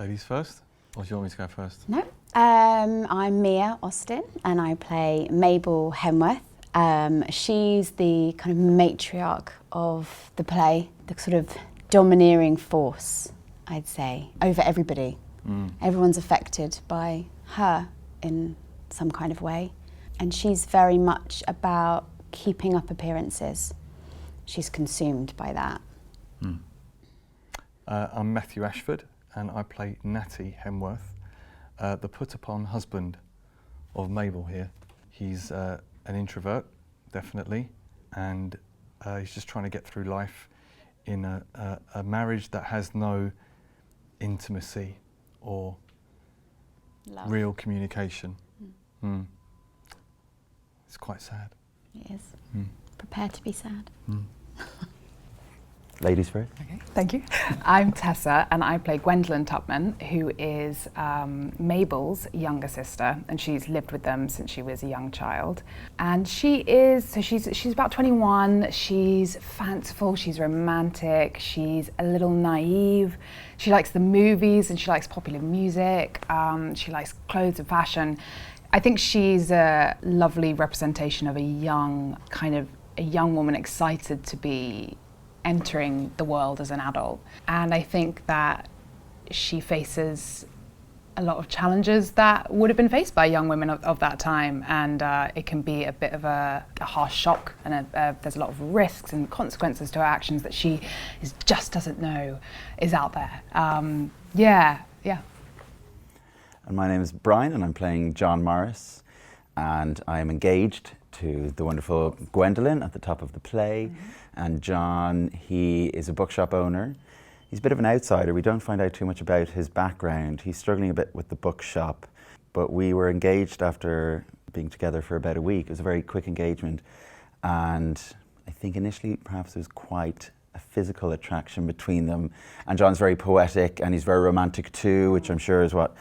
Ladies first, or do you want me to go first? No. I'm Mia Austin and I play Mabel Hemworth. She's the kind of matriarch of the play, the sort of domineering force, I'd say, over everybody. Everyone's affected by her in some kind of way. And she's very much about keeping up appearances. She's consumed by that. I'm Matthew Ashford and I play Natty Hemworth, the put-upon husband of Mabel here. He's an introvert, definitely, and he's just trying to get through life in a marriage that has no intimacy or Love. real communication. It's quite sad. It is. Prepare to be sad. Ladies first. Okay, thank you. I'm Tessa and I play Gwendolyn Tupman, who is Mabel's younger sister, and she's lived with them since she was a young child. And she's about 21, she's fanciful, she's romantic, she's a little naive. She likes the movies and she likes popular music, she likes clothes and fashion. I think she's a lovely representation of a young woman excited to be entering the world as an adult. And I think that she faces a lot of challenges that would have been faced by young women of that time, and it can be a bit of a harsh shock, and there's a lot of risks and consequences to her actions that she just doesn't know is out there. Yeah. And my name is Brian and I'm playing John Morris, and I am engaged to the wonderful Gwendolyn at the top of the play. And John, he is a bookshop owner. He's a bit of an outsider. We don't find out too much about his background. He's struggling a bit with the bookshop, but we were engaged after being together for about a week. It was a very quick engagement, and I think initially perhaps there was quite a physical attraction between them. And John's very poetic and he's very romantic too, which I'm sure is what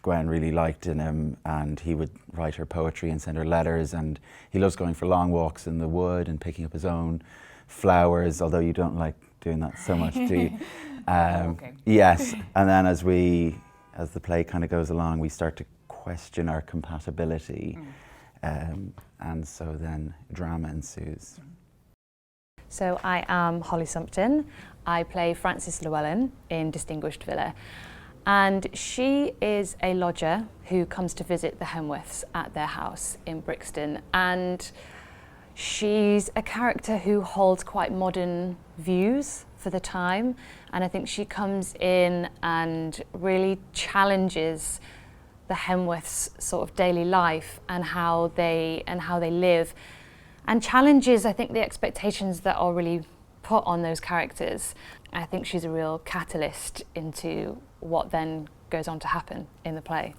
Gwen really liked in him, and he would write her poetry and send her letters, and he loves going for long walks in the wood and picking up his own flowers, although you don't like doing that so much, do you? Okay. Yes, and then as the play kind of goes along, we start to question our compatibility, and so then drama ensues. So I am Holly Sumpton. I play Frances Llewellyn in Distinguished Villa. And she is a lodger who comes to visit the Hemworths at their house in Brixton. And she's a character who holds quite modern views for the time. And I think she comes in and really challenges the Hemworths' sort of daily life and how they live. And challenges, I think, the expectations that are really put on those characters. I think she's a real catalyst into what then goes on to happen in the play.